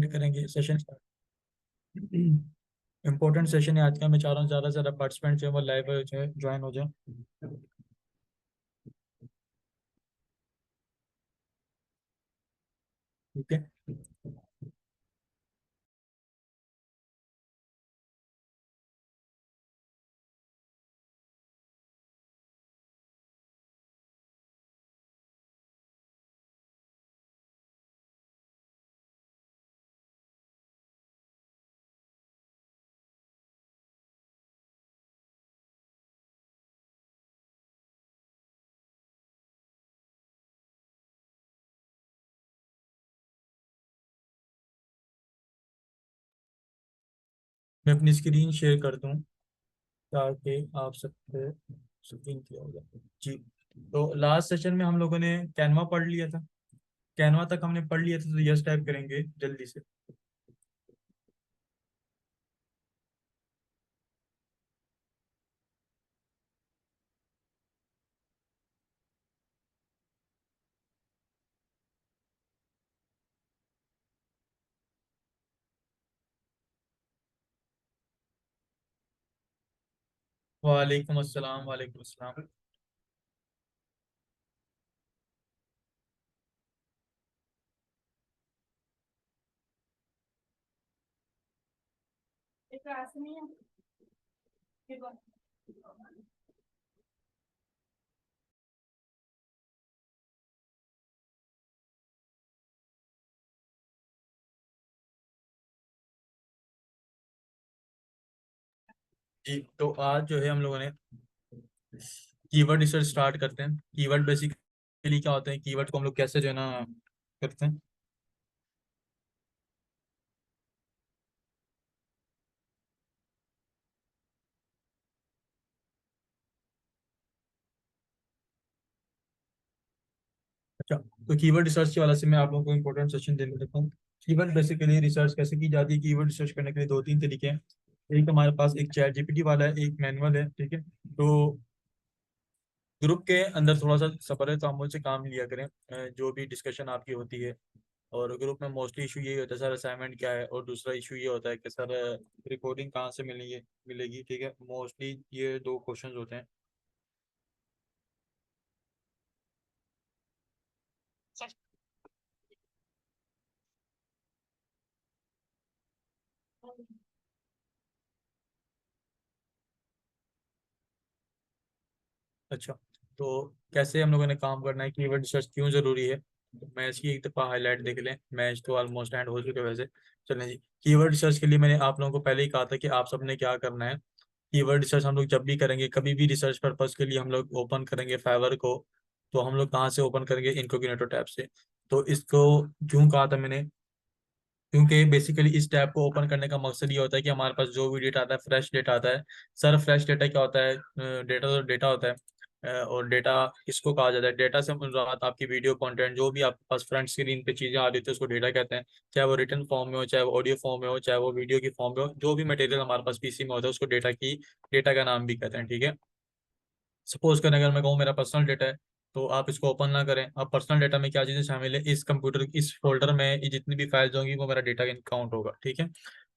Start करेंगे session important session है आज का। मैं चाह रहा हूँ ज़्यादा से ज़्यादा पार्टिसिपेंट जो है वो लाइव जो है ज्वाइन हो जाए। ठीक है। मैं अपनी स्क्रीन शेयर कर दूँ ताकि आप सबको स्क्रीन क्लियर हो जाए जी। तो लास्ट सेशन में हम लोगों ने कैनवा पढ़ लिया था। कैनवा तक हमने पढ़ लिया था, तो यस टाइप करेंगे जल्दी से। वालेकुम अस्सलाम, वालेकुम अस्सलाम। जी, तो आज जो है हम लोगों ने कीवर्ड रिसर्च स्टार्ट करते हैं। कीवर्ड बेसिकली क्या होते हैं, कीवर्ड को हम लोग कैसे जो है ना करते हैं। अच्छा, तो कीवर्ड रिसर्च के वाला से मैं आप लोगों को इम्पोर्टेंट सेशन दे देता हूँ। कीवर्ड बेसिकली रिसर्च कैसे की जाती है। कीवर्ड रिसर्च करने के लिए दो तीन तरीके हैं। एक हमारे पास एक चैट जीपीटी वाला है, एक मैनुअल है। ठीक है, तो ग्रुप के अंदर थोड़ा सा सफर है, तो आप मुझसे काम लिया करें जो भी डिस्कशन आपकी होती है। और ग्रुप में मोस्टली इशू यही होता है सर असाइनमेंट क्या है, और दूसरा इशू ये होता है कि सर रिकॉर्डिंग कहाँ से मिलेगी। ठीक है, मोस्टली ये दो क्वेश्चंस होते हैं। अच्छा, तो कैसे हम लोगों ने काम करना है, कीवर्ड रिसर्च क्यों जरूरी है, तो मैच की एक दफ़ा हाईलाइट देख लें। मैच तो ऑलमोस्ट एंड हो चुके हैं वैसे। चलें जी, कीवर्ड रिसर्च के लिए मैंने आप लोगों को पहले ही कहा था कि आप सबने क्या करना है। कीवर्ड रिसर्च हम लोग जब भी करेंगे, कभी भी रिसर्च पर्पस के लिए हम लोग ओपन करेंगे फाइवर को, तो हम लोग कहाँ से ओपन करेंगे, इनकोग्निटो टैब से। तो इसको क्यों कहा था मैंने, क्योंकि बेसिकली इस टैब को ओपन करने का मकसद ये होता है कि हमारे पास जो भी डेटा आता है फ्रेश डेटा आता है। सर फ्रेश डेटा क्या होता है, डेटा तो डेटा होता है। और डेटा किसको कहा जाता है, डेटा से मुराद आपकी वीडियो कंटेंट जो भी आपके पास फ्रंट स्क्रीन पे चीज़ें आ रही थी उसको डेटा कहते हैं। चाहे वो रिटर्न फॉर्म में हो, चाहे वो ऑडियो फॉर्म में हो, चाहे वो वीडियो की फॉर्म में हो, जो भी मटेरियल हमारे पास पीसी में होता है उसको डेटा का नाम भी कहते हैं। ठीक है, सपोज करें अगर मैं कहूँ मेरा पर्सनल डेटा है, तो आप इसको ओपन ना करें। अब पर्सनल डेटा में क्या चीज़ें शामिल है, इस कंप्यूटर इस फोल्डर में ये जितनी भी फाइल्स होंगी वो मेरा डेटा काउंट होगा। ठीक है।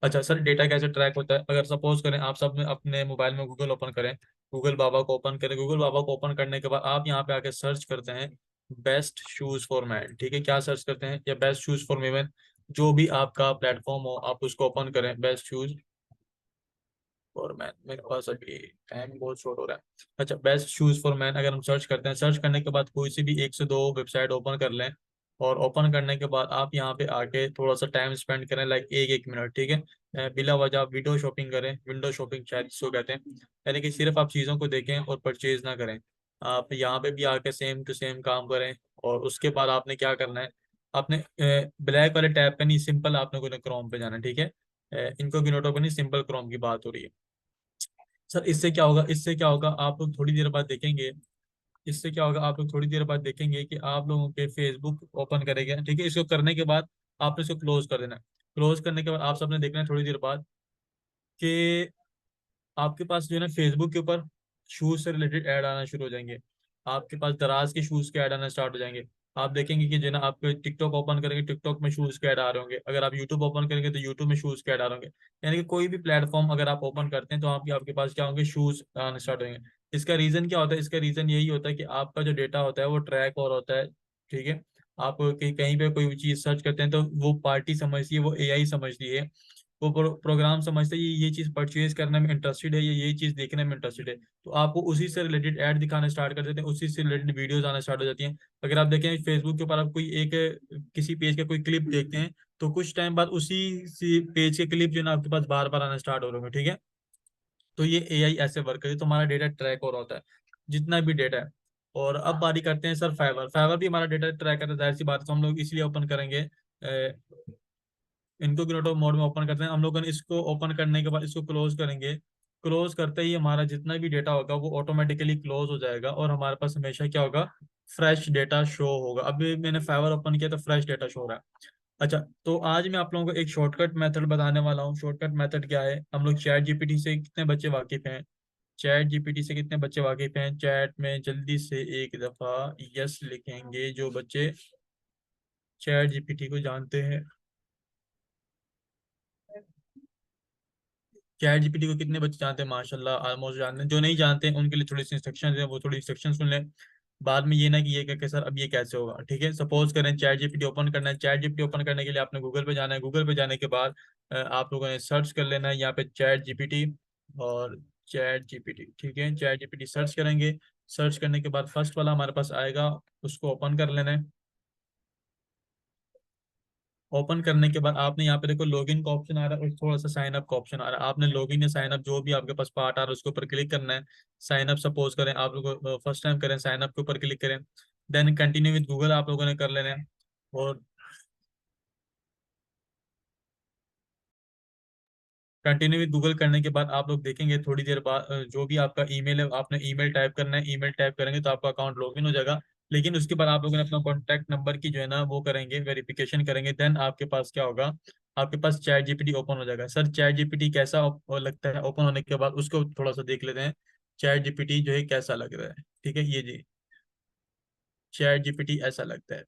अच्छा सर, डेटा कैसे ट्रैक होता है, अगर सपोज करें आप सब अपने मोबाइल में गूगल ओपन करें, गूगल बाबा को ओपन करें। गूगल बाबा को ओपन करने के बाद आप यहाँ पे आके सर्च करते हैं बेस्ट शूज फॉर मैन। ठीक है, क्या सर्च करते हैं, या बेस्ट शूज फॉर वीमेन, जो भी आपका प्लेटफॉर्म हो आप उसको ओपन करें, बेस्ट शूज। फॉर मैन, मेरे पास अभी टाइम बहुत शॉर्ट हो रहा है। अच्छा, बेस्ट शूज फॉर मैन अगर हम सर्च करते हैं, सर्च करने के बाद कोई सी भी एक से दो वेबसाइट ओपन कर लें। और ओपन करने के बाद आप यहाँ पे आके थोड़ा सा टाइम स्पेंड करें, लाइक एक एक मिनट। ठीक है, बिला वजह आप विंडो शॉपिंग करें, विंडो शॉपिंग शायद इसको कहते हैं। यानी कि सिर्फ आप चीज़ों को देखें और परचेज ना करें। आप यहाँ पे भी आके सेम टू सेम काम करें। और उसके बाद आपने क्या करना है, आपने ब्लैक वाले टैब पे नहीं, सिंपल आपने को क्रोम पे जाना है। ठीक है, इनको गिनोटो पे नहीं, सिंपल क्रोम की बात हो रही है। सर इससे क्या होगा, इससे क्या होगा आप लोग थोड़ी देर बाद देखेंगे। इससे क्या होगा, आप लोग थोड़ी देर बाद देखेंगे कि आप लोगों के फेसबुक ओपन करेंगे। ठीक है, इसको करने के बाद आपने इसको क्लोज कर देना है। क्लोज करने के बाद आप सबने देखना है थोड़ी देर बाद कि आपके पास जो है ना फेसबुक के ऊपर शूज से रिलेटेड ऐड आना शुरू हो जाएंगे। आपके पास दराज के शूज के ऐड आना स्टार्ट हो जाएंगे। आप देखेंगे कि जो है ना, आप टिकटॉक ओपन करेंगे, टिकटॉक में शूज के ऐड आ रहे होंगे। अगर आप यूट्यूब ओपन करेंगे तो यूट्यूब में शूज के ऐड आ रहे होंगे। यानी कि कोई भी प्लेटफॉर्म अगर आप ओपन करते हैं तो आपके आपके पास क्या होंगे, शूज आने स्टार्ट होंगे। इसका रीजन क्या होता है? इसका रीजन यही होता है कि आपका जो डेटा होता है वो ट्रैक और होता है। ठीक है। आप कहीं पे कोई चीज सर्च करते हैं तो वो पार्टी समझती है, वो एआई समझती है, वो प्रोग्राम समझते हैं ये चीज परचेज करने में इंटरेस्टेड है, ये चीज देखने में इंटरेस्टेड है। तो आपको उसी से रिलेटेड ऐड दिखाना स्टार्ट कर देते हैं, उसी से रिलेटेड वीडियोस आना स्टार्ट हो जाती हैं। अगर आप देखें फेसबुक के ऊपर आप कोई एक किसी पेज का कोई क्लिप देखते हैं, तो कुछ टाइम बाद उसी पेज के क्लिप जो है ना आपके पास बार बार आना स्टार्ट हो रहे हैं। ठीक है। तो ये एआई ऐसे वर्क करती है, तो हमारा डेटा ट्रैक हो रहा होता है, जितना भी डेटा है। और अब बारी करते हैं सर फाइवर। फाइवर भी हमारा डेटा ट्रैक करता है, जाहिर सी बात है, तो हम लोग इसलिए ओपन करेंगे, इनकोग्निटो मोड में ओपन करते हैं हम लोग। इसको ओपन करने के बाद इसको क्लोज करेंगे। क्लोज करते ही हमारा जितना भी डेटा होगा वो ऑटोमेटिकली क्लोज हो जाएगा, और हमारे पास हमेशा क्या होगा, फ्रेश डेटा शो होगा। अभी मैंने फाइवर ओपन किया तो फ्रेश डेटा शो हो रहा है। अच्छा, तो आज मैं आप लोगों को एक शॉर्टकट मेथड बताने वाला हूँ। शॉर्टकट मेथड क्या है? हम लोग चैट जीपीटी से कितने बच्चे वाकिफ हैं? चैट जीपीटी से कितने बच्चे वाकिफ हैं? चैट में जल्दी से एक दफा यस लिखेंगे जो बच्चे चैट जीपीटी को जानते हैं। चैट जीपीटी को कितने बच्चे जानते हैं? माशाल्लाह, ऑलमोस्ट जानते हैं। जो नहीं जानते हैं उनके लिए थोड़ी सी इंस्ट्रक्शन है, वो थोड़ी इंस्ट्रक्शन सुन लें। बाद में ये ना कि ये कह के सर अब ये कैसे होगा। ठीक है, सपोज करें चैट जीपीटी ओपन करना है। चैट जीपीटी ओपन करने के लिए आपने गूगल पे जाना है। गूगल पे जाने के बाद आप लोगों ने सर्च कर लेना है यहाँ पे चैट जीपीटी और चैट जीपीटी। ठीक है, चैट जीपीटी सर्च करेंगे। सर्च करने के बाद फर्स्ट वाला हमारे पास आएगा, उसको ओपन कर लेना है। ओपन करने के बाद आपने यहाँ पे देखो लॉगिन का ऑप्शन आ रहा है और थोड़ा सा साइन अप का ऑप्शन आ रहा है। आपने लॉगिन या साइन अप जो भी आपके पास पार्ट आ रहा है उसके ऊपर क्लिक करना है। साइन अप सपोज करें आप लोग फर्स्ट टाइम करें, साइन अप के ऊपर क्लिक करें। देन कंटिन्यू विद गूगल आप लोगों ने कर लेना है। और कंटिन्यू विद गूगल करने के बाद आप लोग देखेंगे थोड़ी देर बाद जो भी आपका ईमेल है आपने ईमेल टाइप करना है। ईमेल टाइप करेंगे तो आपका अकाउंट लॉगिन हो जाएगा। लेकिन उसके बाद आप लोगों ने अपना कॉन्टैक्ट नंबर की जो है ना वो करेंगे, वेरिफिकेशन करेंगे। देन आपके पास क्या होगा, आपके पास चैट जीपीटी ओपन हो जाएगा। सर चैट जीपीटी कैसा लगता है? ओपन होने के बाद उसको थोड़ा सा देख लेते हैं, चैट जीपीटी जो है कैसा लग रहा है। ठीक है, ये जी चैट जीपीटी ऐसा लगता है।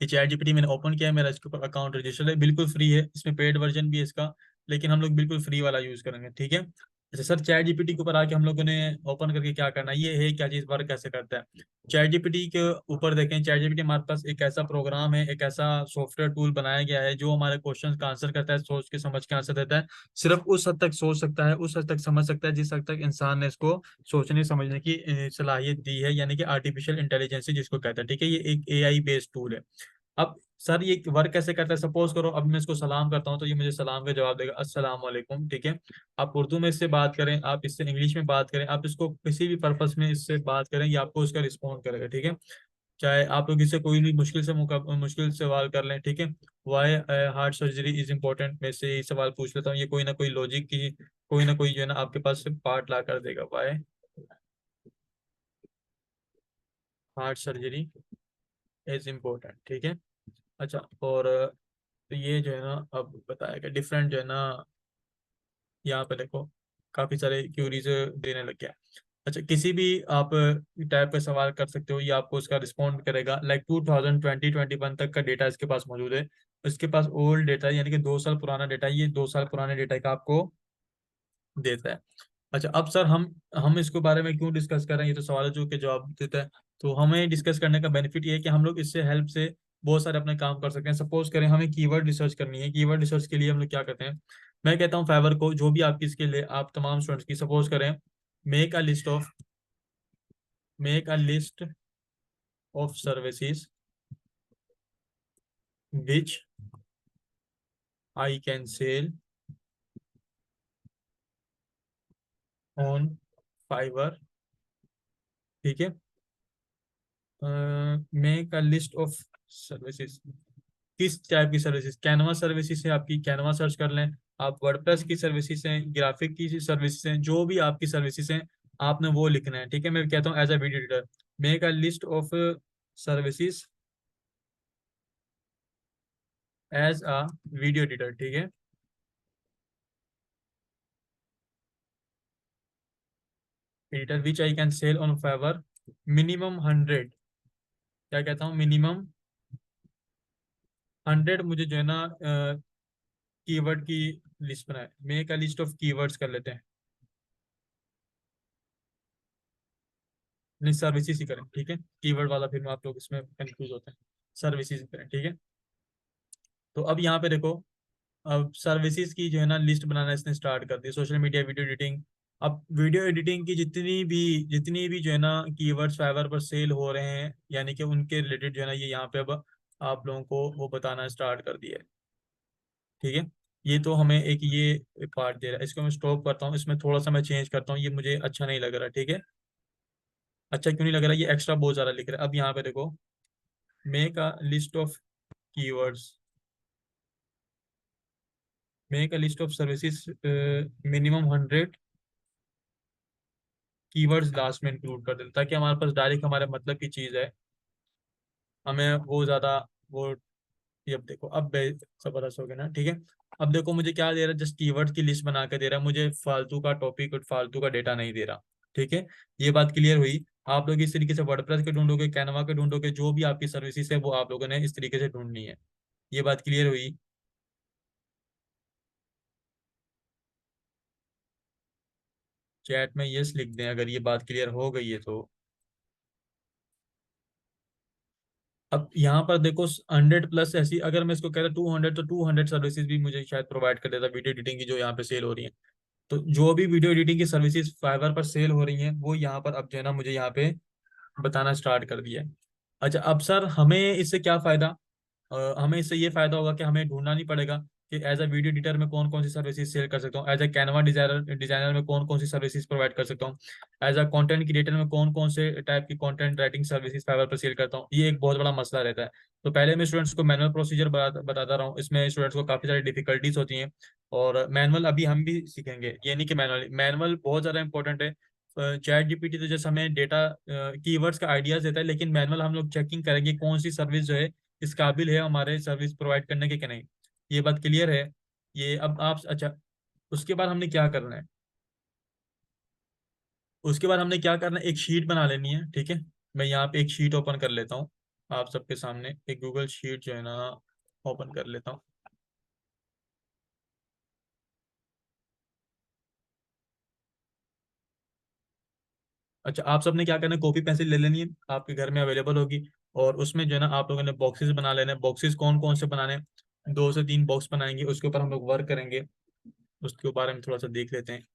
ये चैट जीपीटी मैंने ओपन किया है, मेरा इसके ऊपर अकाउंट रजिस्टर्ड है, बिल्कुल फ्री है, इसमें पेड वर्जन भी है इसका, लेकिन हम लोग बिल्कुल फ्री वाला यूज करेंगे। ठीक है। अच्छा सर, चैट जीपीटी के ऊपर आके हम लोगों ने ओपन करके क्या करना है, ये है क्या चीज वर्क कैसे करता है। चैट जीपीटी के ऊपर देखें, चैट जीपीटी हमारे पास एक ऐसा प्रोग्राम है, एक ऐसा सॉफ्टवेयर टूल बनाया गया है जो हमारे क्वेश्चन का आंसर करता है, सोच के समझ के आंसर देता है। सिर्फ उस हद तक सोच सकता है, उस हद तक समझ सकता है जिस हद तक इंसान ने इसको सोचने समझने की सलाहियत दी है, यानी कि आर्टिफिशियल इंटेलिजेंस जिसको कहते हैं। ठीक है, ये एक एआई बेस्ड टूल है। अब सर ये वर्क कैसे करता है? सपोज करो अब मैं इसको सलाम करता हूँ तो ये मुझे सलाम का जवाब देगा, अस्सलाम वालेकुम। ठीक है। आप उर्दू में इससे बात करें, आप इससे इंग्लिश में बात करें, आप इसको किसी भी पर्पस में इससे बात करें, ये आपको उसका रिस्पॉन्ड करेगा। ठीक है। चाहे आप लोग इससे कोई भी मुश्किल सवाल कर लें। ठीक है। Why heart surgery is important, मैं इससे यही सवाल पूछ लेता हूँ, ये कोई ना कोई लॉजिक की कोई ना कोई जो है ना आपके पास से पार्ट ला कर देगा। Why heart surgery is important. ठीक है। अच्छा, और तो ये जो है ना अब बताया गया डिफरेंट जो है ना, यहाँ पे देखो काफी सारे क्यूरीज देने लग गया है। अच्छा, किसी भी आप टाइप का सवाल कर सकते हो, ये आपको उसका रिस्पॉन्ड करेगा। लाइक 2020-21 तक का डेटा इसके पास मौजूद है। इसके पास ओल्ड डेटा यानी कि 2 साल पुराना डेटा, ये 2 साल पुराने डेटा का आपको देता है। अच्छा, अब सर हम इसके बारे में क्यों डिस्कस कर रहे हैं, ये तो सवाल है जो कि जवाब देता है। तो हमें डिस्कस करने का बेनिफिट ये है कि हम लोग इससे हेल्प से बहुत सारे अपने काम कर सकते हैं। सपोज करें हमें कीवर्ड रिसर्च करनी है, कीवर्ड रिसर्च के लिए हम लोग क्या करते हैं, मैं कहता हूँ फाइवर को जो भी आपकी स्किल है आप तमाम स्टूडेंट्स की, सपोज करें make a list of make a list of services which I can sell on fibre. ठीक है। Make a list of services, किस टाइप की सर्विसेज, कैनवा सर्विसेज है आपकी, कैनवा सर्च कर लें। आप वर्डप्रेस की सर्विसेज हैं, ग्राफिक की सर्विसेज हैं, जो भी आपकी सर्विसेज हैं आपने वो लिखना है। ठीक है, मैं कहता हूँ as a video editor make a list of services as a video editor. ठीक है, editor which I can sell on Fiverr minimum 100, क्या कहता हूँ, मिनिमम 100 मुझे जो है ना कीवर्ड की लिस्ट बनाए, make a list of keywords कर लेते हैं। नहीं, सर्विसेज ही करें, ठीक है, कीवर्ड वाला फिर आप लोग इसमें कंफ्यूज होते हैं। सर्विसेज ही करें, ठीक है। तो अब यहाँ पे देखो, अब सर्विसेज की जो है ना लिस्ट बनाना इसने स्टार्ट कर दी, सोशल मीडिया, वीडियो एडिटिंग। अब वीडियो एडिटिंग की जितनी भी जो है ना कीवर्ड्स फाइवर पर सेल हो रहे हैं, यानी कि उनके रिलेटेड जो है ना ये यहाँ पे अब आप लोगों को वो बताना स्टार्ट कर दिया है, ठीक है। ये तो हमें एक ये पार्ट दे रहा है, इसको मैं स्टॉप करता हूँ, इसमें थोड़ा सा मैं चेंज करता हूँ, ये मुझे अच्छा नहीं लग रहा, ठीक है। अच्छा क्यों नहीं लग रहा, ये एक्स्ट्रा बहुत ज़्यादा लिख रहा है। अब यहाँ पे देखो, make a list of keywords, make a list of services, minimum 100 keywords last में इंक्लूड कर देते, ताकि हमारे पास डायरेक्ट हमारे मतलब की चीज़ है, हमें वो ज़्यादा वो। ये अब देखो, अब जबरदस्त हो गया ना, ठीक है। अब देखो मुझे क्या दे रहा है, जस्ट कीवर्ड की लिस्ट बना के दे रहा है, मुझे फालतू का टॉपिक और फालतू का डेटा नहीं दे रहा, ठीक है। ये बात क्लियर हुई। आप लोग इस तरीके से वर्डप्रेस के ढूंढोगे, कैनवा के ढूंढोगे, जो भी आपकी सर्विसेज है वो आप लोगों ने इस तरीके से ढूंढनी है। ये बात क्लियर हुई। चैट में यस लिख दें अगर ये बात क्लियर हो गई है तो। अब यहाँ पर देखो, 100 प्लस ऐसी, अगर मैं इसको कहता 200, तो 200 सर्विसेज भी मुझे शायद प्रोवाइड कर देता वीडियो एडिटिंग की, जो यहाँ पे सेल हो रही है। तो जो भी वीडियो एडिटिंग की सर्विसेज फाइवर पर सेल हो रही हैं वो यहाँ पर अब जो है ना मुझे यहाँ पे बताना स्टार्ट कर दिया है। अच्छा, अब सर हमें इससे क्या फायदा, हमें इससे ये फायदा होगा कि हमें ढूंढना नहीं पड़ेगा कि एज अ वीडियो एडिटर में कौन कौन सी सर्विसेज सेल कर सकता हूँ, as a Canva designer designer में कौन कौन सी सर्विसेज प्रोवाइड कर सकता हूँ, एज अ कंटेंट क्रिएटर में कौन कौन से टाइप की कंटेंट राइटिंग सर्विसेज फाइवर पर सेल करता हूँ। ये एक बहुत बड़ा मसला रहता है। तो पहले मैं स्टूडेंट्स को मैनुअल प्रोसीजर बताता रहा हूँ, इसमें स्टूडेंट्स को काफ़ी सारी डिफिकल्टीज होती हैं। और मैनुअल अभी हम भी सीखेंगे, ये नहीं कि मैनुअल मैनुअल बहुत ज़्यादा इंपॉर्टेंट है। चैट जीपीटी तो जैसे हमें डेटा कीवर्ड्स का आइडियाज देता है, लेकिन मैनुअल हम लोग चेकिंग करेंगे कौन सी सर्विस जो है इस काबिल है हमारे सर्विस प्रोवाइड करने के कि नहीं। ये बात क्लियर है। ये अब आप अच्छा, उसके बाद हमने क्या करना है, उसके बाद हमने क्या करना है, एक शीट बना लेनी है, ठीक है। मैं यहाँ पे एक शीट ओपन कर लेता हूँ, आप सबके सामने एक गूगल शीट जो है ना ओपन कर लेता हूँ। अच्छा, आप सबने क्या करना है, कॉपी पेंसिल ले लेनी है, आपके घर में अवेलेबल होगी। और उसमें जो है ना आप लोगों ने बॉक्सेस बना लेने हैं। बॉक्सेस कौन कौन से बनाने हैं, 2 से 3 बॉक्स बनाएंगे, उसके ऊपर हम लोग वर्क करेंगे। उसके बारे में थोड़ा सा देख लेते हैं।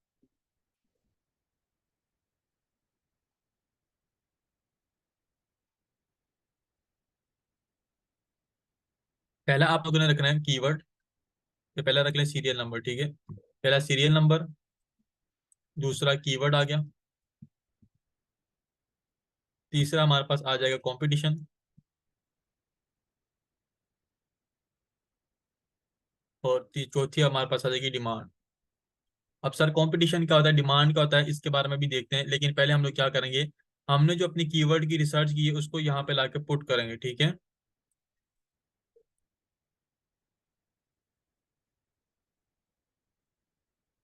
पहला आप लोगों ने रखना है कीवर्ड, तो पहला रख लें सीरियल नंबर, ठीक है। पहला सीरियल नंबर, दूसरा कीवर्ड आ गया, तीसरा हमारे पास आ जाएगा कंपटीशन, और चौथी हमारे पास आ जाएगी डिमांड। अब सर कंपटीशन क्या होता है, डिमांड क्या होता है, इसके बारे में भी देखते हैं, लेकिन पहले हम लोग क्या करेंगे, हमने जो अपनी कीवर्ड की रिसर्च की है उसको यहाँ पे लाके पुट करेंगे, ठीक है।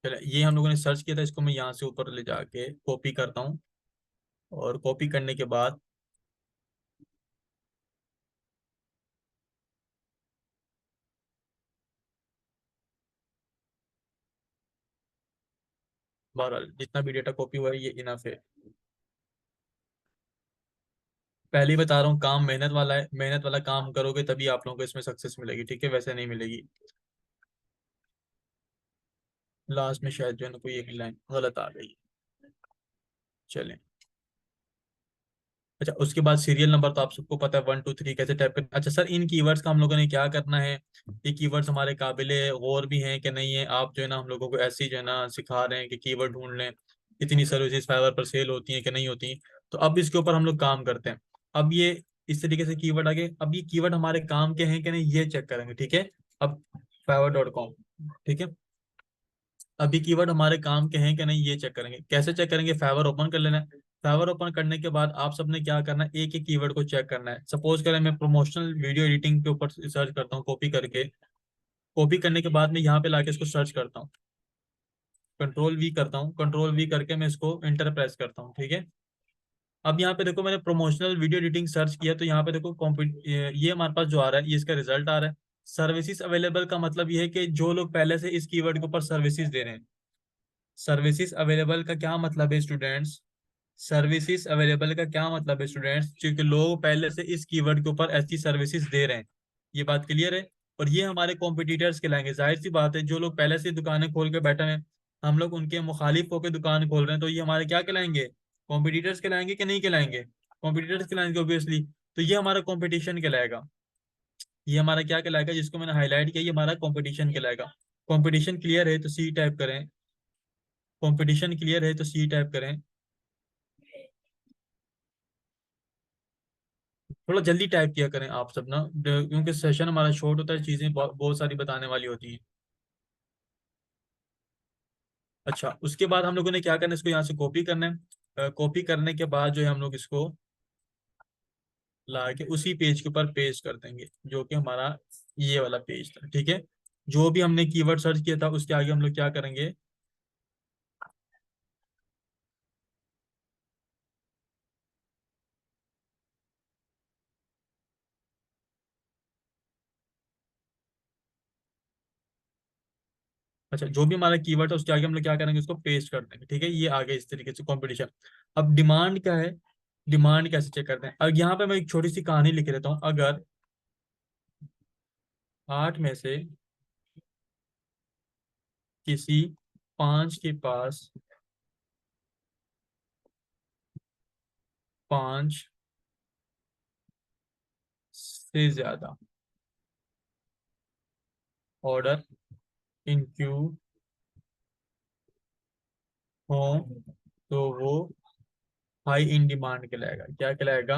चलो, ये हम लोगों ने सर्च किया था, इसको मैं यहाँ से ऊपर ले जाके कॉपी करता हूँ। और कॉपी करने के बाद बहरहाल जितना भी डेटा कॉपी हुआ है ये इनफ है। पहले ही बता रहा हूँ, काम मेहनत वाला है, मेहनत वाला काम करोगे तभी आप लोगों को इसमें सक्सेस मिलेगी, ठीक है, वैसे नहीं मिलेगी। लास्ट में शायद जो है ना कोई एक लाइन गलत आ गई। चलें। अच्छा, उसके बाद सीरियल नंबर तो आप सबको पता है, 1 2 3 कैसे टाइप करना। अच्छा सर, इन कीवर्ड्स का हम लोगों ने क्या करना है, ये कीवर्ड्स हमारे काबिले गौर भी हैं कि नहीं है। आप जो है ना हम लोगों को ऐसे ही जो है ना सिखा रहे हैं कि कीवर्ड ढूंढ लें, इतनी सर्विसेज फाइवर पर सेल होती हैं कि नहीं होती। तो अब इसके ऊपर हम लोग काम करते हैं। अब ये इस तरीके से कीवर्ड आगे, अब ये कीवर्ड हमारे काम के हैं कि नहीं ये चेक करेंगे, ठीक है। अब fiverr.com, ठीक है। अभी कीवर्ड हमारे काम के हैं कि नहीं ये चेक करेंगे, कैसे चेक करेंगे, फाइवर ओपन कर लेना है। फाइवर ओपन करने के बाद आप सबने क्या करना है, एक एक कीवर्ड को चेक करना है। सपोज करें मैं प्रोमोशनल वीडियो एडिटिंग के ऊपर सर्च करता हूँ, कॉपी करके, कॉपी करने के बाद मैं यहाँ पे लाके इसको सर्च करता हूँ, कंट्रोल वी करता हूँ, कंट्रोल वी करके मैं इसको इंटर प्रेस करता हूँ, ठीक है। अब यहाँ पे देखो मैंने प्रोमोशनल वीडियो एडिटिंग सर्च किया, तो यहाँ पे देखो ये हमारे पास जो आ रहा है, ये इसका रिजल्ट आ रहा है। सर्विसेज अवेलेबल का मतलब ये है कि जो लोग पहले से इस कीवर्ड के ऊपर सर्विसेज दे रहे हैं। सर्विसेज अवेलेबल का क्या मतलब है स्टूडेंट्स? सर्विसेज अवेलेबल का क्या मतलब है स्टूडेंट्स? क्योंकि लोग पहले से इस कीवर्ड के ऊपर ऐसी सर्विसेज दे रहे हैं। ये बात क्लियर है? और ये हमारे कॉम्पिटिटर्स कहलाएंगे। जाहिर सी बात है, जो लोग पहले से दुकानें खोल के बैठे हैं, हम लोग उनके मुखालिफ होकर दुकान खोल रहे हैं, तो ये हमारे क्या कहलाएंगे? कॉम्पिटिटर्स कहलाएंगे कि नहीं कहलाएंगे? कॉम्पिटिटर्स कहलाएंगे ऑब्वियसली। तो ये हमारा कॉम्पिटिशन कहलाएगा। ये हमारा क्या कहलाएगा, जिसको मैंने हाईलाइट किया, ये हमारा कॉम्पिटिशन कहलाएगा। कॉम्पिटिशन क्लियर है तो सी टाइप करें। कंपटीशन क्लियर है तो सी टाइप करें। थोड़ा जल्दी टाइप किया करें आप सब ना, क्योंकि सेशन हमारा शॉर्ट होता है, चीजें बहुत बहुत सारी बताने वाली होती हैं। अच्छा, उसके बाद हम लोगों ने क्या करना है, इसको यहाँ से कॉपी करना है। कॉपी करने के बाद जो है हम लोग इसको ला के उसी पेज के ऊपर पेस्ट कर देंगे, जो कि हमारा ये वाला पेज था। ठीक है, जो भी हमने कीवर्ड सर्च किया था उसके आगे हम लोग क्या करेंगे? अच्छा, जो भी हमारा कीवर्ड है उसके आगे हम लोग क्या करेंगे? उसको पेस्ट कर देंगे। ठीक है, ये आगे इस तरीके से कंपटीशन। अब डिमांड क्या है? डिमांड कैसे चेक करते हैं? अब यहाँ पे मैं एक छोटी सी कहानी लिख देता हूँ। अगर 8 में से किसी 5 के पास 5 से ज्यादा ऑर्डर इन क्यू हो, तो वो हाई इन डिमांड कहलाएगा। क्या कहलाएगा?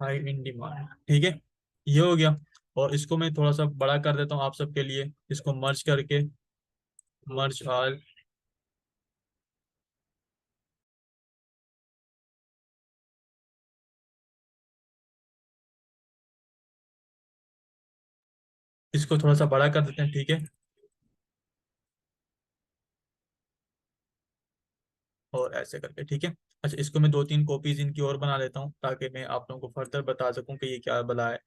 High in demand. ठीक है, ये हो गया। और इसको मैं थोड़ा सा बड़ा कर देता हूँ आप सबके लिए, इसको मर्ज करके, मर्ज ऑल। इसको थोड़ा सा बड़ा कर देते हैं। ठीक है, और ऐसे करके। ठीक है, अच्छा, इसको मैं 2-3 कॉपीज इनकी और बना लेता हूँ, ताकि मैं आप लोगों को फर्दर बता सकूं कि ये क्या बला है।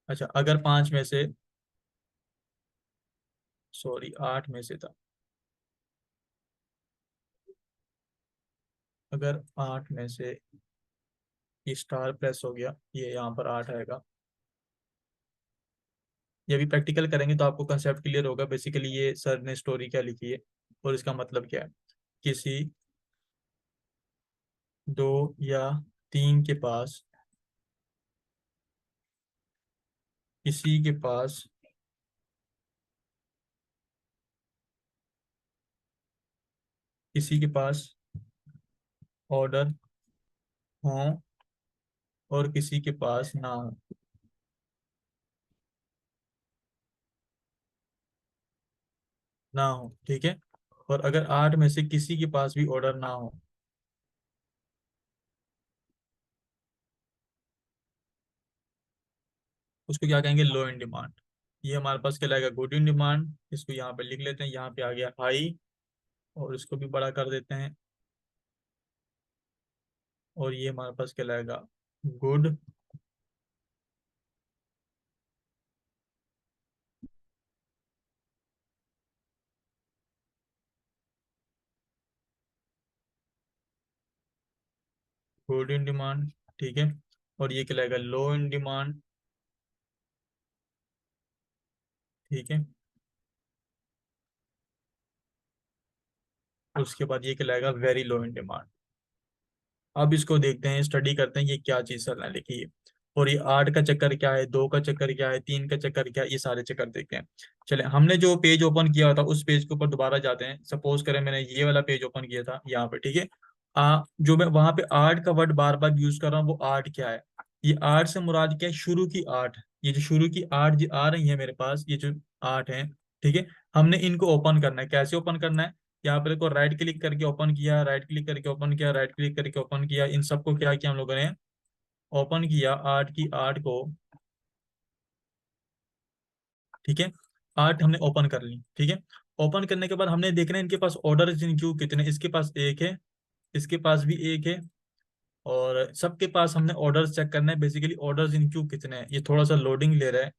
अच्छा, अगर 5 में से, सॉरी 8 में से था। अगर 8 में से ये स्टार प्रेस हो गया, ये यहाँ पर 8 आएगा। ये भी प्रैक्टिकल करेंगे तो आपको कंसेप्ट क्लियर होगा। बेसिकली ये सर ने स्टोरी क्या लिखी है और इसका मतलब क्या है। किसी 2 या 3 के पास, किसी के पास किसी के पास ऑर्डर हो और किसी के पास ना हो। ना हो, ठीक है। और अगर 8 में से किसी के पास भी ऑर्डर ना हो, उसको क्या कहेंगे? लो इन डिमांड। ये हमारे पास कहलाएगा गुड इन डिमांड। इसको यहाँ पे लिख लेते हैं, यहाँ पे आ गया हाई, और इसको भी बड़ा कर देते हैं। और ये हमारे पास कहलाएगा गुड, गुड इन डिमांड। ठीक है, और ये कहलाएगा लो इन डिमांड। ठीक है, उसके बाद ये कहलाएगा वेरी लो इन डिमांड। अब इसको देखते हैं, स्टडी करते हैं ये क्या चीज चल रहा है, लिखिए। और ये 8 का चक्कर क्या है, 2 का चक्कर क्या है, 3 का चक्कर क्या है, ये सारे चक्कर देखते हैं। चले, हमने जो पेज ओपन किया था उस पेज के ऊपर दोबारा जाते हैं। सपोज करें मैंने ये वाला पेज ओपन किया था यहाँ पे। ठीक है, जो मैं वहां पे आर्ट का वर्ड बार बार यूज कर रहा हूँ, वो आर्ट क्या है? ये आर्ट से मुराद क्या है? शुरू की आर्ट। ये जो शुरू की आर्ट जो आ रही है मेरे पास, ये जो आर्ट है, ठीक है, हमने इनको ओपन करना है। कैसे ओपन करना है? यहाँ पे देखो, राइट क्लिक करके ओपन किया, राइट क्लिक करके ओपन किया, राइट क्लिक करके ओपन किया। इन सबको क्या किया हम लोगों ने? ओपन किया आर्ट की आर्ट को। ठीक है, आर्ट हमने ओपन कर ली। ठीक है, ओपन करने के बाद हमने देखना है इनके पास ऑर्डर इन क्यू कितने, इसके पास एक है, इसके पास भी एक है, और सबके पास हमने ऑर्डर्स चेक करना है बेसिकली, ऑर्डर्स इन क्यू कितने हैं। ये थोड़ा सा लोडिंग ले रहा है।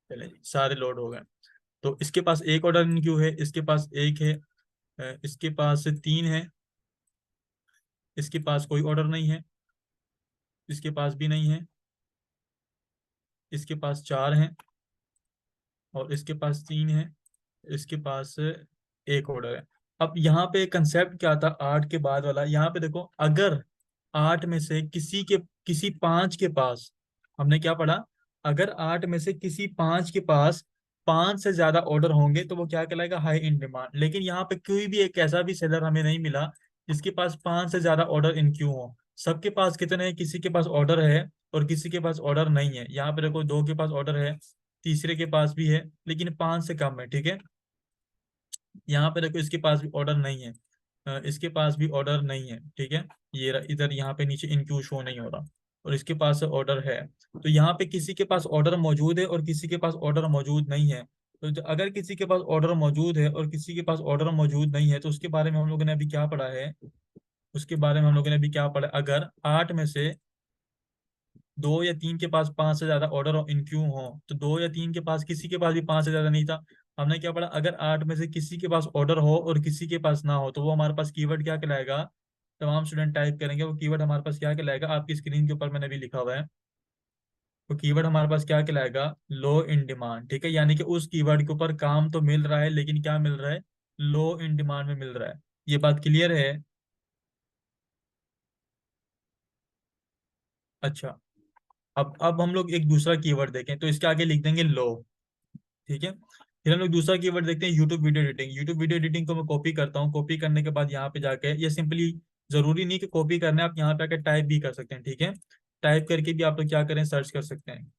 चले जी, सारे लोड हो गए। तो इसके पास एक ऑर्डर इन क्यू है, इसके पास एक है, इसके पास तीन है, इसके पास कोई ऑर्डर नहीं है, इसके पास भी नहीं है, इसके पास चार है, और इसके पास तीन है, इसके पास एक ऑर्डर है। अब यहाँ पे कंसेप्ट क्या था आठ के बाद वाला, यहाँ पे देखो, अगर आठ में से किसी पांच के पास, हमने क्या पढ़ा, अगर आठ में से किसी पांच के पास पांच से ज्यादा ऑर्डर होंगे तो वो क्या कहलाएगा, हाई इन डिमांड। लेकिन यहाँ पे कोई भी एक ऐसा भी सेलर हमें नहीं मिला जिसके पास पांच से ज्यादा ऑर्डर इन क्यू हो। सबके पास कितने हैं, किसी के पास ऑर्डर है और किसी के पास ऑर्डर नहीं है। यहाँ पे देखो, दो के पास ऑर्डर है, तीसरे के पास भी है, लेकिन पांच से कम है, ठीक है। यहाँ पे देखो, इसके पास भी ऑर्डर नहीं है, इसके पास भी ऑर्डर नहीं है, ठीक है। इधर यहाँ पे नीचे इनक्यू शो नहीं हो रहा, और इसके पास ऑर्डर है। तो यहाँ पे किसी के पास ऑर्डर मौजूद है और किसी के पास ऑर्डर मौजूद नहीं है। तो अगर किसी के पास ऑर्डर मौजूद है और किसी के पास ऑर्डर मौजूद नहीं है, तो उसके बारे में हम लोगों ने अभी क्या पढ़ा है, उसके बारे में हम लोगों ने अभी क्या पढ़ा, अगर आठ में से दो या तीन के पास पांच से ज्यादा ऑर्डर इन क्यू हो, तो दो या तीन के पास, किसी के पास भी पांच से ज्यादा नहीं था। हमने क्या पढ़ा, अगर आठ में से किसी के पास ऑर्डर हो और किसी के पास ना हो, तो वो हमारे पास कीवर्ड क्या कहलाएगा। तमाम स्टूडेंट टाइप करेंगे, वो कीवर्ड हमारे पास क्या कहलाएगा, आपकी स्क्रीन के ऊपर मैंने भी लिखा हुआ है। तो कीवर्ड हमारे पास क्या कहलाएगा, लो इन डिमांड, ठीक है। यानी कि उस कीवर्ड के ऊपर काम तो मिल रहा है, लेकिन क्या मिल रहा है, लो इन डिमांड में मिल रहा है। ये बात क्लियर है। अच्छा, अब हम लोग एक दूसरा कीवर्ड देखें, तो इसके आगे लिख देंगे लो, ठीक है। फिर हम लोग दूसरा कीवर्ड देखते हैं, YouTube video editing. YouTube video editing को मैं कॉपी करता हूँ, कॉपी करने के बाद यहाँ पे जाके, ये सिंपली जरूरी नहीं कि कॉपी करना है, आप यहाँ पे आके टाइप भी कर सकते हैं, ठीक है। टाइप करके भी आप लोग क्या करें, सर्च कर सकते हैं।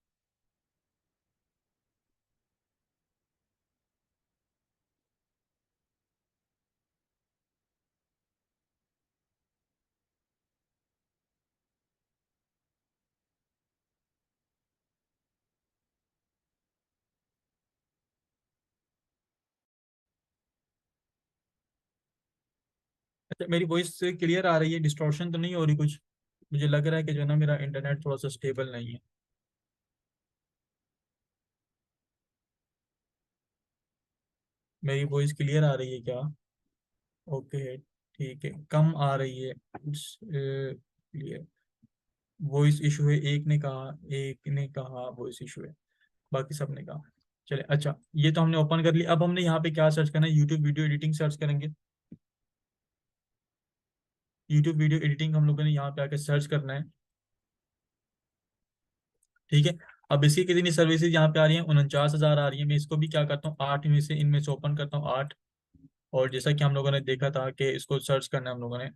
अच्छा, मेरी वॉइस क्लियर आ रही है, डिस्टॉर्शन तो नहीं हो रही कुछ। मुझे लग रहा है कि जो है ना, मेरा इंटरनेट थोड़ा सा स्टेबल नहीं है। मेरी वॉइस क्लियर आ रही है क्या? ओके, ठीक है, कम आ रही है, क्लियर। वॉइस इशू है, एक ने कहा वॉइस इशू है, बाकी सब ने कहा। चले, अच्छा, ये तो हमने ओपन कर लिया। अब हमने यहाँ पे क्या सर्च करना है, यूट्यूब वीडियो एडिटिंग सर्च करेंगे। यूट्यूब वीडियो एडिटिंग हम लोगों ने यहाँ पे आके सर्च करना है, ठीक है। अब इसकी कितनी सर्विसेज यहाँ पे आ रही हैं, 49,000 आ रही है। मैं इसको भी क्या करता हूँ, आठ में से, इनमें से ओपन करता हूँ आठ। और जैसा कि हम लोगों ने देखा था कि इसको सर्च करना है हम लोगों ने,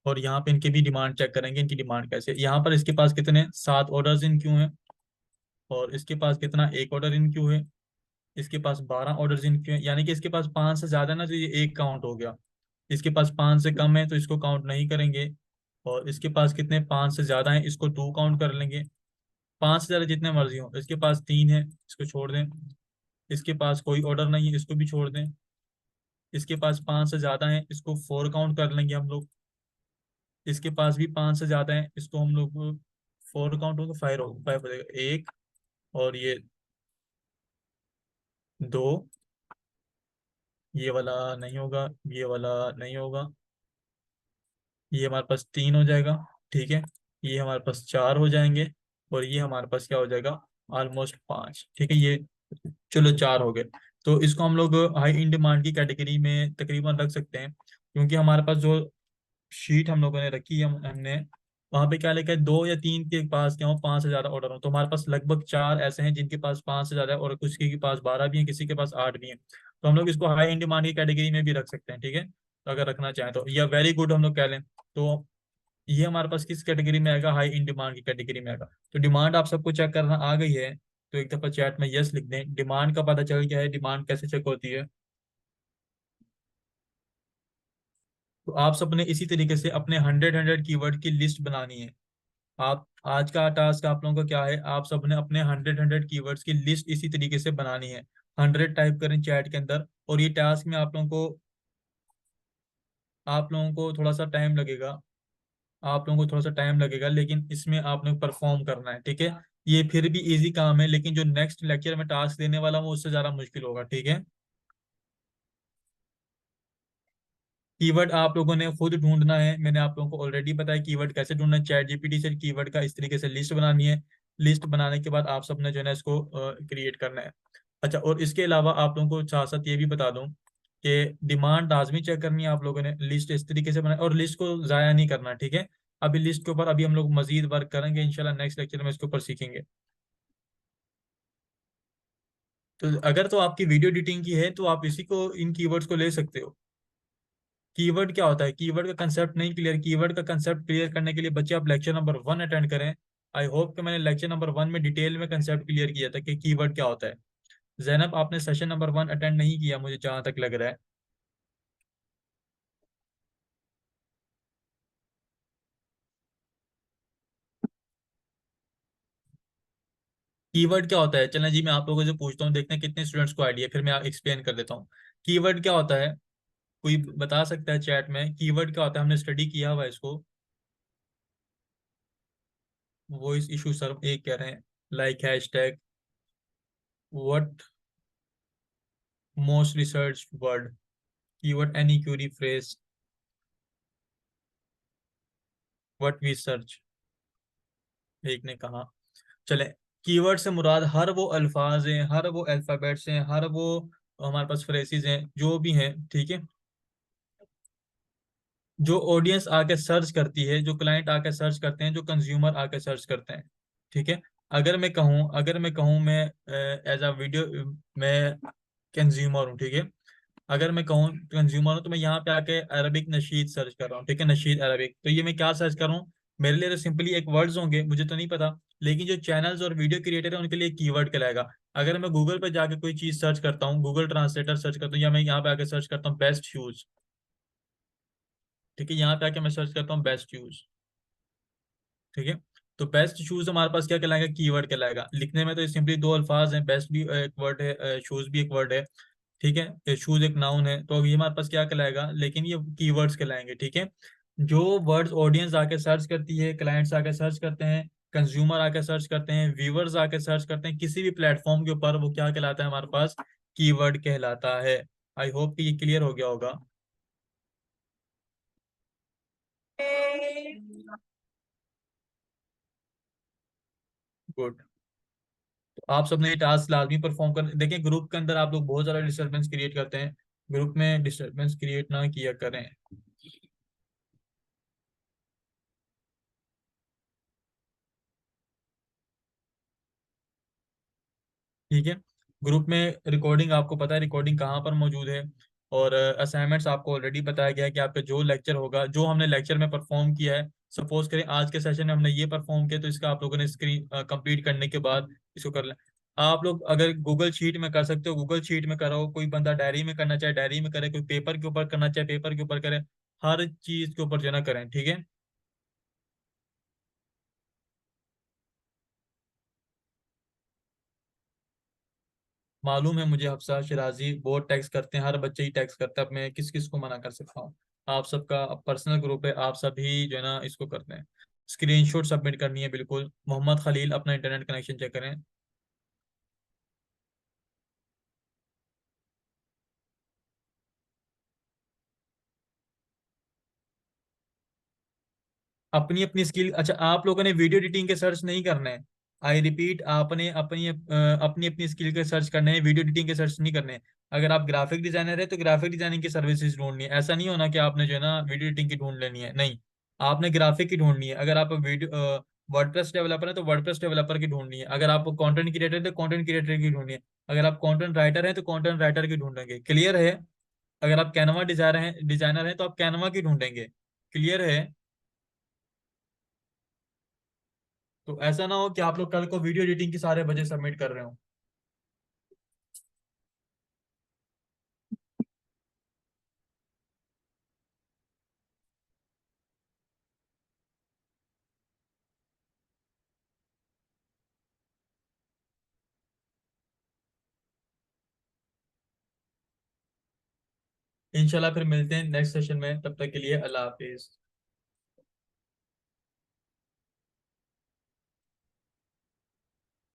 और यहाँ पे इनकी भी डिमांड चेक करेंगे, इनकी डिमांड कैसे है। यहाँ पर इसके पास कितने, सात ऑर्डर्स इन क्यों हैं, और इसके पास कितना, एक ऑर्डर इन क्यों है। इसके पास 12 ऑर्डर्स इन क्यों है, यानी कि इसके पास पाँच से ज्यादा ना, तो ये एक काउंट हो गया। इसके पास पाँच से कम है तो इसको काउंट नहीं करेंगे। और इसके पास कितने, पाँच से ज्यादा है, इसको टू काउंट कर लेंगे। पाँच से ज्यादा जितने मर्जी हो, इसके पास तीन है, इसको छोड़ दें। इसके पास कोई ऑर्डर नहीं है, इसको भी छोड़ दें। इसके पास पाँच से ज्यादा है, इसको फोर काउंट कर लेंगे हम लोग। इसके पास भी पाँच से ज्यादा है, इसको हम लोग फोर काउंट होगा, फाइव हो जाएगा, एक, और ये दो, ये वाला नहीं होगा, ये वाला नहीं होगा, ये हमारे पास तीन हो जाएगा, ठीक है। ये हमारे पास चार हो जाएंगे, और ये हमारे पास क्या हो जाएगा, ऑलमोस्ट पाँच, ठीक है। ये चलो चार हो गए। तो इसको हम लोग हाई इन डिमांड की कैटेगरी में तकरीबन रख सकते हैं, क्योंकि हमारे पास जो शीट हम लोगों ने रखी है, हमने वहां पे क्या लिखा है, दो या तीन के पास क्या हो, पांच से ज्यादा ऑर्डर हो। तो हमारे पास लगभग चार ऐसे हैं जिनके पास पांच से ज्यादा है, और कुछ के पास 12 भी हैं, किसी के पास आठ भी हैं। तो हम लोग इसको हाई इन डिमांड की कैटेगरी में भी रख सकते हैं, ठीक है। तो अगर रखना चाहें तो, या वेरी गुड हम लोग कह लें, तो ये हमारे पास किस कैटेगरी में आएगा, हाई इन डिमांड की कैटेगरी में आएगा। तो डिमांड आप सबको चेक करना आ गई है। तो एक दफा चैट में यस लिख दें। डिमांड का पता चल गया है, डिमांड कैसे चेक होती है। तो आप सबने इसी तरीके से अपने 100 कीवर्ड की लिस्ट बनानी है। आप आज का टास्क आप लोगों का क्या है, आप सबने अपने 100 कीवर्ड्स की लिस्ट इसी तरीके से बनानी है। 100 टाइप करें चैट के अंदर, और ये टास्क में आप लोगों को थोड़ा सा टाइम लगेगा। आप लोगों को थोड़ा सा टाइम लगेगा, लेकिन इसमें आपने परफॉर्म करना है, ठीक है। ये फिर भी इजी काम है, लेकिन जो नेक्स्ट लेक्चर में टास्क देने वाला हूँ उससे ज्यादा मुश्किल होगा, ठीक है। कीवर्ड आप लोगों ने खुद ढूंढना है, मैंने आप लोगों को ऑलरेडी बताया कीवर्ड कैसे ढूंढना है। चैट जीपीटी से कीवर्ड का इस तरीके से लिस्ट बनानी है। लिस्ट बनाने के बाद आप सबने जो है ना इसको क्रिएट करना है। अच्छा, और इसके अलावा आप लोगों को साथ साथ ये भी बता दूं कि डिमांड लाजमी चेक करनी है। आप लोगों ने लिस्ट इस तरीके से बनाए, और लिस्ट को ज़ाया नहीं करना, ठीक है। अभी लिस्ट के ऊपर अभी हम लोग मजीद वर्क करेंगे, इंशाल्लाह नेक्स्ट लेक्चर में इसके ऊपर सीखेंगे। तो अगर तो आपकी वीडियो एडिटिंग की है तो आप इसी को, इन कीवर्ड्स को ले सकते हो। कीवर्ड क्या होता है, कीवर्ड का कंसेप्ट नहीं क्लियर, कीवर्ड का कंसेप्ट क्लियर करने के लिए बच्चे आप लेक्चर नंबर 1 अटेंड करें। आई होप कि मैंने लेक्चर नंबर 1 में डिटेल में कंसेप्ट क्लियर किया था कि कीवर्ड क्या होता है। जैनब, आपने सेशन नंबर 1 अटेंड नहीं किया मुझे जहां तक लग रहा है। कीवर्ड क्या होता है, चलें जी मैं आप लोगों से पूछता हूँ, देखते हैं कितने स्टूडेंट्स को आइडिया, फिर मैं एक्सप्लेन कर देता हूँ। कीवर्ड क्या होता है, कोई बता सकता है चैट में कीवर्ड क्या होता है? हमने स्टडी किया हुआ है इसको। वॉइस इशू सर एक कह रहे हैं, like hashtag, what most research word, keyword any query phrase, what we search, एक ने कहा। चले, कीवर्ड से मुराद हर वो अल्फाज हैं, हर वो अल्फाबेट्स हैं, हर वो हमारे पास फ्रेजेस हैं जो भी हैं, ठीक है। जो ऑडियंस आके सर्च करती है, जो क्लाइंट आके सर्च करते हैं, जो कंज्यूमर आके सर्च करते हैं, ठीक है। अगर मैं कहूँ मैं एज अ वीडियो, मैं कंज्यूमर हूँ, ठीक है। अगर मैं कहूँ कंज्यूमर हूँ तो मैं यहाँ पे आके अरबिक नशीद सर्च कर रहा हूँ, ठीक है, नशीद अरबिक। तो ये मैं क्या सर्च कर रहा हूँ, मेरे लिए तो सिंपली एक वर्ड्स होंगे, मुझे तो नहीं पता। लेकिन जो चैनल्स और वीडियो क्रिएटर है उनके लिए कीवर्ड कहलाएगा। अगर मैं गूगल पे जाके कोई चीज सर्च करता हूँ, गूगल ट्रांसलेटर सर्च करता हूँ, या मैं यहाँ पे आके सर्च करता हूँ बेस्ट शूज, ठीक है, यहाँ पे आके मैं सर्च करता हूँ बेस्ट शूज, ठीक है। तो बेस्ट शूज हमारे पास क्या कहलाएगा, कीवर्ड कहलाएगा। लिखने में तो ये सिंपली दो अल्फाज हैं, बेस्ट भी एक वर्ड है, शूज भी एक वर्ड है, ठीक है। शूज एक नाउन है, तो ये हमारे पास क्या कहलाएगा, लेकिन ये कीवर्ड्स कहलाएंगे, ठीक है। जो वर्ड्स ऑडियंस आके सर्च करती है, क्लाइंट्स आके सर्च करते हैं, कंज्यूमर आके सर्च करते हैं, व्यूवर्स आके सर्च करते हैं किसी भी प्लेटफॉर्म के ऊपर, वो क्या कहलाता है हमारे पास, कीवर्ड कहलाता है। आई होप कि ये क्लियर हो गया होगा। गुड। तो आप सबने ये टास्क लाजमी परफॉर्म कर, देखिए ग्रुप के अंदर आप लोग बहुत ज्यादा डिस्टर्बेंस क्रिएट करते हैं। ग्रुप में डिस्टर्बेंस क्रिएट ना किया करें, ठीक है। ग्रुप में रिकॉर्डिंग, आपको पता है रिकॉर्डिंग कहाँ पर मौजूद है। और असाइनमेंट्स आपको ऑलरेडी बताया गया है कि आपका जो लेक्चर होगा, जो हमने लेक्चर में परफॉर्म किया है, सपोज करें आज के सेशन में हमने ये परफॉर्म किया, तो इसका आप लोगों ने स्क्रीन कंप्लीट करने के बाद इसको कर लें। आप लोग अगर गूगल शीट में कर सकते हो गूगल शीट में करो, कोई बंदा डायरी में करना चाहे डायरी में करे, कोई पेपर के ऊपर करना चाहे पेपर के ऊपर करे, हर चीज के ऊपर जो है ना करें, ठीक है। मालूम है मुझे, हफ्सा शिराजी बहुत टैक्स करते हैं, हर बच्चे ही टैक्स करता है, अब मैं किस किस को मना कर सकता हूँ। आप सबका पर्सनल ग्रुप है, आप सभी जो है ना इसको करते हैं। स्क्रीनशॉट सबमिट करनी है बिल्कुल। मोहम्मद खलील अपना इंटरनेट कनेक्शन चेक करें। अपनी अपनी स्किल, अच्छा आप लोगों ने वीडियो एडिटिंग के सर्च नहीं करना है। आई रिपीट, आपने अपनी अपनी अपनी स्किल के सर्च करने हैं, वीडियो एडिटिंग के सर्च नहीं करने हैं। अगर आप ग्राफिक डिजाइनर है तो ग्राफिक डिजाइनिंग की सर्विसेज ढूंढनी है, ऐसा नहीं होना कि आपने जो है ना वीडियो एडिटिंग की ढूंढ लेनी है, नहीं। आपने ग्राफिक की ढूंढनी है। अगर आप वीडियो वर्डप्रेस डेवलपर है तो वर्डप्रेस डेवलपर की ढूंढनी है। अगर आप कंटेंट क्रिएटर है तो कंटेंट क्रिएटर की ढूंढनी है। अगर आप कंटेंट राइटर है तो कंटेंट राइटर की ढूंढेंगे, क्लियर है। अगर आप कैनवा डिजाइनर हैं तो आप कैनवा की ढूंढेंगे, क्लियर है। तो ऐसा ना हो कि आप लोग कल को वीडियो एडिटिंग के सारे बजे सबमिट कर रहे हो। इंशाल्लाह फिर मिलते हैं नेक्स्ट सेशन में, तब तक के लिए अल्लाह हाफिज।